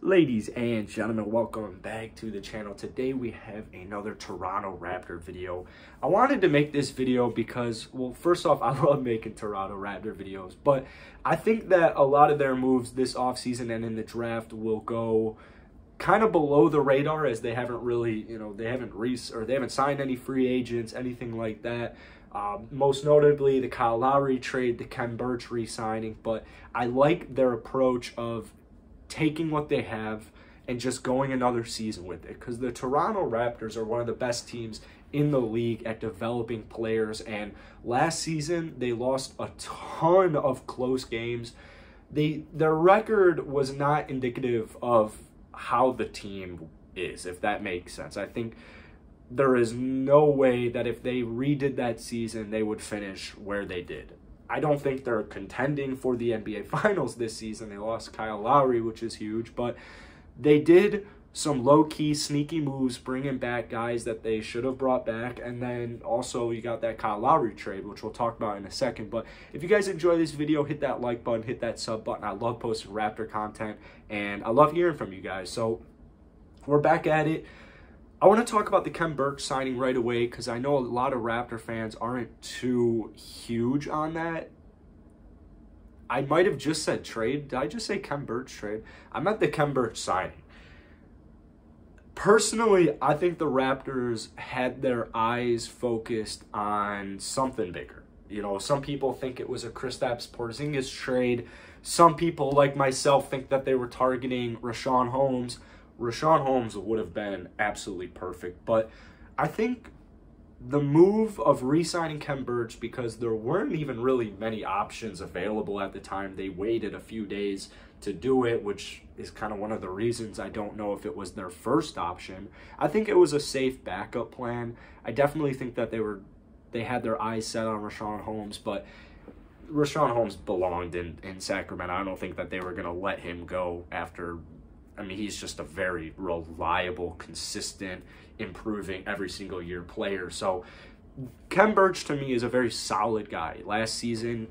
Ladies and gentlemen, welcome back to the channel. Today we have another Toronto Raptor video. I wanted to make this video because, well, first off, I love making Toronto Raptor videos, but I think that a lot of their moves this offseason and in the draft will go kind of below the radar, as they haven't really, they haven't signed any free agents, anything like that. Most notably the Kyle Lowry trade, the Khem Birch re-signing, but I like their approach of taking what they have and just going another season with it, because the Toronto Raptors are one of the best teams in the league at developing players, and last season they lost a ton of close games. Their record was not indicative of how the team is, if that makes sense. I think there is no way that if they redid that season they would finish where they did. I don't think they're contending for the NBA Finals this season. They lost Kyle Lowry, which is huge, but they did some low-key, sneaky moves, bringing back guys that they should have brought back, and then also you got that Kyle Lowry trade, which we'll talk about in a second. But if you guys enjoy this video, hit that like button, hit that sub button. I love posting Raptor content, and I love hearing from you guys. So we're back at it. I want to talk about the Khem Birch signing right away, because I know a lot of Raptor fans aren't too huge on that. I might have just said trade. Did I just say Khem Birch trade? I meant the Khem Birch signing. Personally, I think the Raptors had their eyes focused on something bigger. Some people think it was a Kristaps Porzingis trade. Some people, like myself, think that they were targeting Richaun Holmes. Richaun Holmes would have been absolutely perfect, but I think the move of re-signing Khem Birch, because there weren't even really many options available at the time. They waited a few days to do it, which is kind of one of the reasons I don't know if it was their first option. I think it was a safe backup plan. I definitely think that they had their eyes set on Richaun Holmes, but Richaun Holmes belonged in Sacramento. I don't think that they were going to let him go after. I mean, he's just a very reliable, consistent, improving every single year player. So Khem Birch to me is a very solid guy. Last season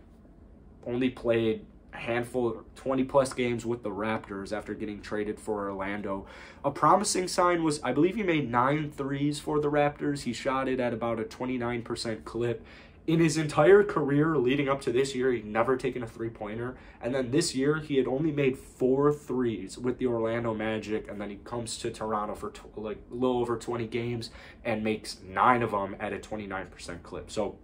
only played a handful, 20-plus games with the Raptors after getting traded for Orlando. A promising sign was, I believe he made 9 threes for the Raptors. He shot it at about a 29% clip. In his entire career leading up to this year, he'd never taken a three-pointer. And then this year, he had only made 4 threes with the Orlando Magic. And then he comes to Toronto for a little over 20 games and makes 9 of them at a 29% clip. So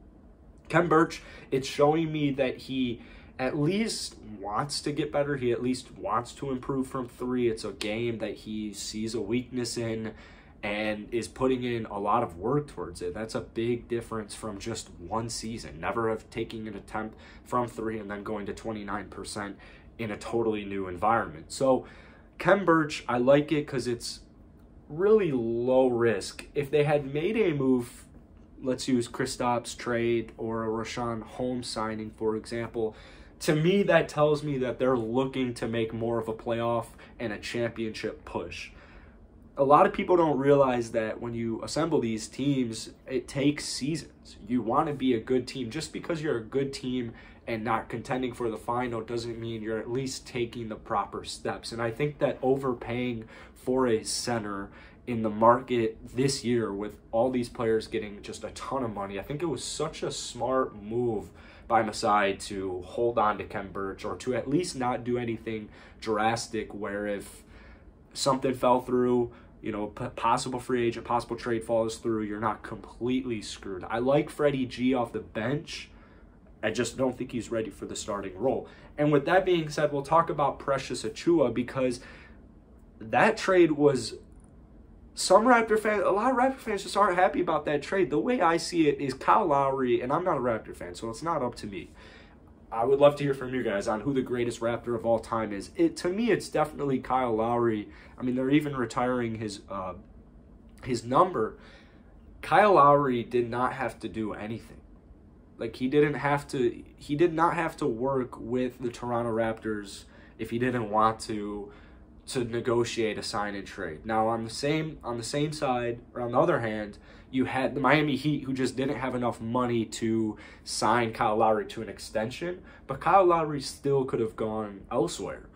Khem Birch, it's showing me that he at least wants to get better. He at least wants to improve from 3. It's a game that he sees a weakness in and is putting in a lot of work towards it. That's a big difference from just one season. Never have taken an attempt from 3 and then going to 29% in a totally new environment. So Khem Birch, I like it because it's really low risk. If they had made a move, let's use Kristaps trade or a Richaun Holmes signing, for example, to me that tells me that they're looking to make more of a playoff and a championship push. A lot of people don't realize that when you assemble these teams, it takes seasons. You want to be a good team. Just because you're a good team and not contending for the final doesn't mean you're at least taking the proper steps. And I think that overpaying for a center in the market this year, with all these players getting just a ton of money, I think it was such a smart move by Masai to hold on to Khem Birch, or to at least not do anything drastic where if something fell through, possible free agent, possible trade falls through, you're not completely screwed. I like Freddie G off the bench. I just don't think he's ready for the starting role. And with that being said, we'll talk about Precious Achiuwa, because that trade was, a lot of Raptor fans just aren't happy about that trade. The way I see it is Kyle Lowry, and I'm not a Raptor fan, so it's not up to me. I would love to hear from you guys on who the greatest Raptor of all time is. To me, it's definitely Kyle Lowry. I mean, they're even retiring his number. Kyle Lowry did not have to do anything. Like, he did not have to work with the Toronto Raptors if he didn't want to negotiate a sign and trade. Now, on the same side, or on the other hand, you had the Miami Heat, who just didn't have enough money to sign Kyle Lowry to an extension, but Kyle Lowry still could have gone elsewhere.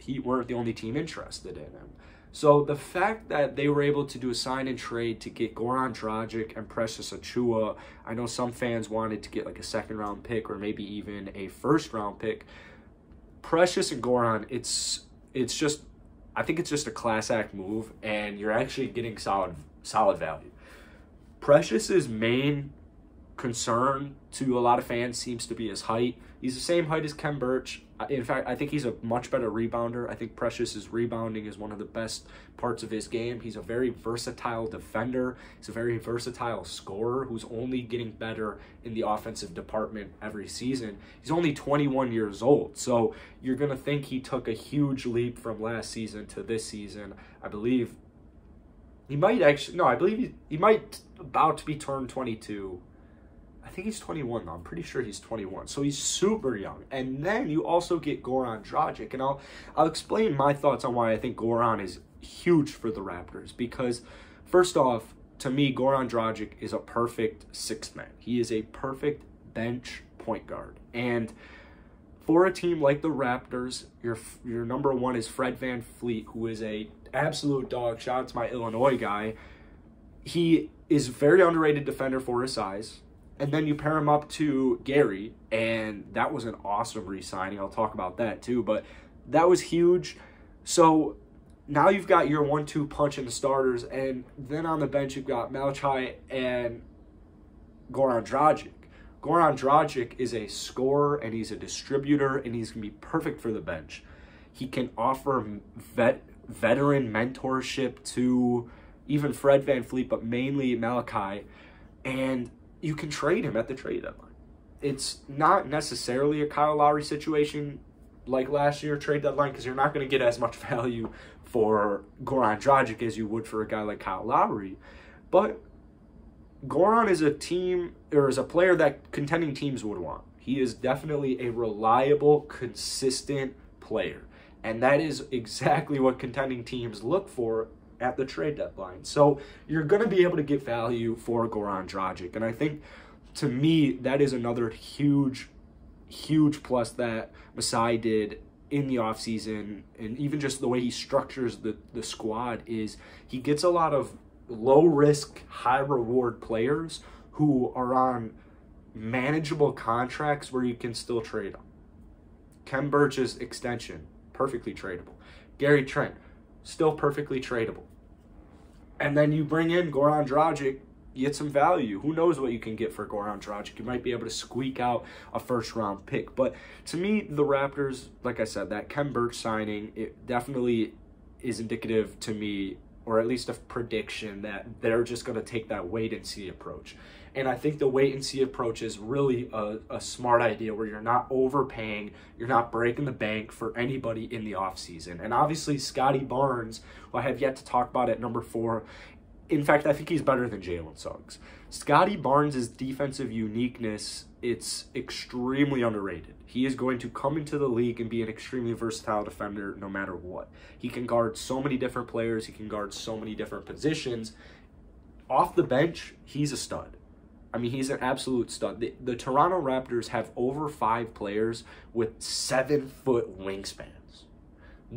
Heat weren't the only team interested in him. So the fact that they were able to do a sign and trade to get Goran Dragic and Precious Achiuwa, I know some fans wanted to get like a second-round pick or maybe even a first-round pick. Precious and Goran, it's just, I think it's just a class act move, and you're actually getting solid value. Precious's main concern to a lot of fans seems to be his height. He's the same height as Ken Birch. In fact, I think he's a much better rebounder. I think Precious's rebounding is one of the best parts of his game. He's a very versatile defender. He's a very versatile scorer who's only getting better in the offensive department every season. He's only 21 years old, so you're going to think he took a huge leap from last season to this season. I believe he might actually, no, I believe he might about to be turned 22. I think he's 21 though. I'm pretty sure he's 21. So he's super young. And then you also get Goran Dragic. And I'll explain my thoughts on why I think Goran is huge for the Raptors. Because first off, to me, Goran Dragic is a perfect sixth man. He is a perfect bench point guard. And for a team like the Raptors, your number one is Fred VanVleet, who is a absolute dog. Shout out to my Illinois guy. He is a very underrated defender for his size. And then you pair him up to Gary, and that was an awesome re-signing. I'll talk about that too, but that was huge. So now you've got your 1-2 punch in the starters, and then on the bench you've got Malachai and Goran Dragic. Goran Dragic is a scorer, and he's a distributor, and he's going to be perfect for the bench. He can offer veteran mentorship to even Fred VanVleet, but mainly Malachai, and you can trade him at the trade deadline. It's not necessarily a Kyle Lowry situation like last year trade deadline, because you're not going to get as much value for Goran Dragic as you would for a guy like Kyle Lowry. But Goran is a team, or is a player that contending teams would want. He is definitely a reliable, consistent player. And that is exactly what contending teams look for at the trade deadline. So you're going to be able to get value for Goran Dragic. And I think, to me, that is another huge plus that Masai did in the offseason, and even just the way he structures the squad, is he gets a lot of low-risk, high-reward players who are on manageable contracts where you can still trade them. Ken Birch's extension, perfectly tradable. Gary Trent, still perfectly tradable. And then you bring in Goran Dragic, you get some value. Who knows what you can get for Goran Dragic? You might be able to squeak out a first-round pick. But to me, the Raptors, like I said, that Ken Birch signing, it definitely is indicative to me, or at least a prediction, that they're just going to take that wait-and-see approach. And I think the wait-and-see approach is really a smart idea, where you're not overpaying, you're not breaking the bank for anybody in the offseason. And obviously, Scotty Barnes, who I have yet to talk about at number 4, in fact, I think he's better than Jalen Suggs. Scotty Barnes' defensive uniqueness, it's extremely underrated. He is going to come into the league and be an extremely versatile defender no matter what. He can guard so many different players. He can guard so many different positions. Off the bench, he's a stud. I mean, he's an absolute stud. The Toronto Raptors have over 5 players with 7-foot wingspans.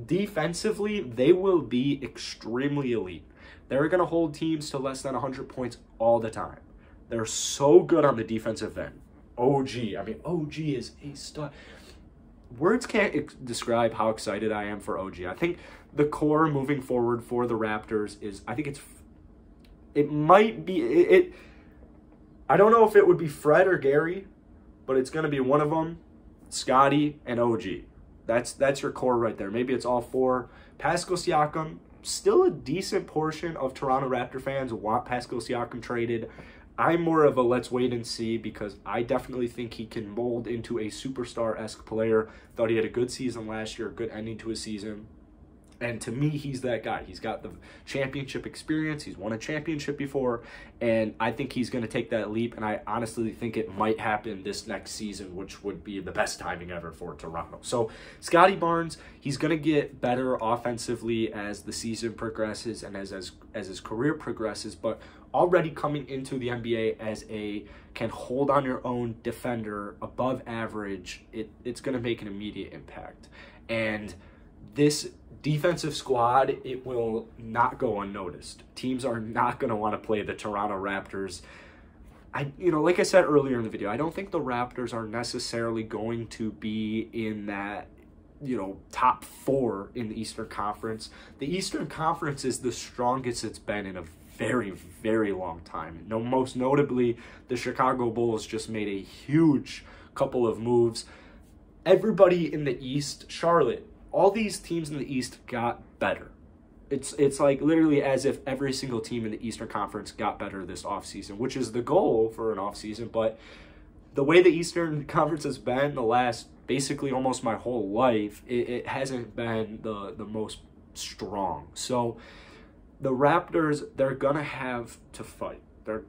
Defensively, they will be extremely elite. They're going to hold teams to less than 100 points all the time. They're so good on the defensive end. OG is a stud. Words can't describe how excited I am for OG. I think the core moving forward for the Raptors is, I don't know if it would be Fred or Gary, but it's going to be one of them, Scotty and OG. That's your core right there. Maybe it's all 4. Pascal Siakam, still a decent portion of Toronto Raptor fans want Pascal Siakam traded. I'm more of a let's wait and see, because I definitely think he can mold into a superstar-esque player. Thought he had a good season last year, a good ending to his season. And to me, he's that guy. He's got the championship experience. He's won a championship before. And I think he's going to take that leap. And I honestly think it might happen this next season, which would be the best timing ever for Toronto. So Scotty Barnes, he's going to get better offensively as the season progresses and as his career progresses. But already coming into the NBA as a can hold on your own defender above average, it's going to make an immediate impact. And this defensive squad, it will not go unnoticed. Teams are not going to want to play the Toronto Raptors. Like I said earlier in the video, I don't think the Raptors are necessarily going to be in that, top 4 in the Eastern Conference. The Eastern Conference is the strongest it's been in a very, very long time. Most notably, the Chicago Bulls just made a huge couple of moves. Everybody in the East, Charlotte, all these teams in the East got better. It's like literally as if every single team in the Eastern Conference got better this offseason, which is the goal for an offseason. But the way the Eastern Conference has been the last basically almost my whole life, it hasn't been the most strong. So the Raptors, they're going to have to fight.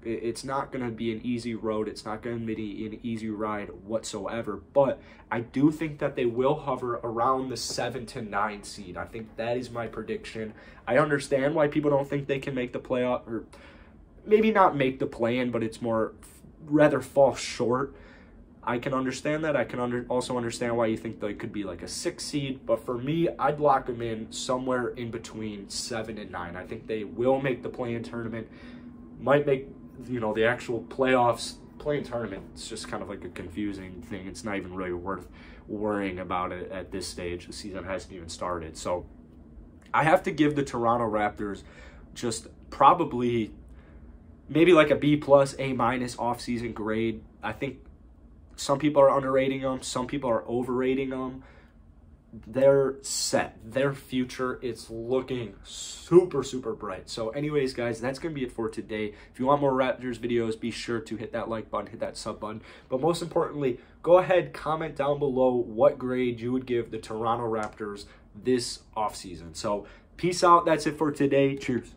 It's not going to be an easy road. It's not going to be an easy ride whatsoever. But I do think that they will hover around the 7 to 9 seed. I think that is my prediction. I understand why people don't think they can make the playoff, or maybe not make the play-in, but it's more rather fall short. I can understand that. I can also understand why you think they could be like a 6 seed. But for me, I'd lock them in somewhere in between 7 and 9. I think they will make the play-in tournament. Might make, the actual playoffs, play-in tournament, it's just kind of like a confusing thing. It's not even really worth worrying about it at this stage. The season hasn't even started. So I have to give the Toronto Raptors just probably maybe like a B+, A- off-season grade. I think some people are underrating them. Some people are overrating them. They're set. Their future, it's looking super, super bright. So anyways, guys, that's going to be it for today. If you want more Raptors videos, be sure to hit that like button, hit that sub button. But most importantly, go ahead, comment down below what grade you would give the Toronto Raptors this offseason. So peace out. That's it for today. Cheers.